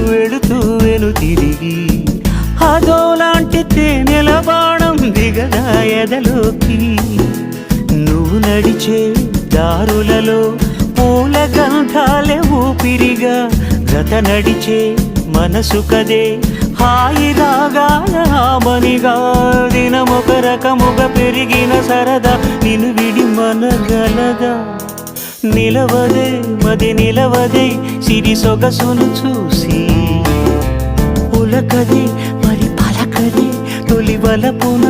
వెళుతూ వెను తిరిగి అదోలాంటి తేనెల బాణం దిగదా ఎదలోకి నువ్వు నడిచే దారులలో పూల గంధాలే ఊపిరిగా గత నడిచే మనసు కదే హాయి రాగాల హామనిగా దినమొక రకముగా పెరిగిన సరదా నిన్ను విడి మనగలదా నిలవదే మది నిలవదే సిరి సొగసును చూసి ఉలకదే మరి పలకదే తొలి వలపున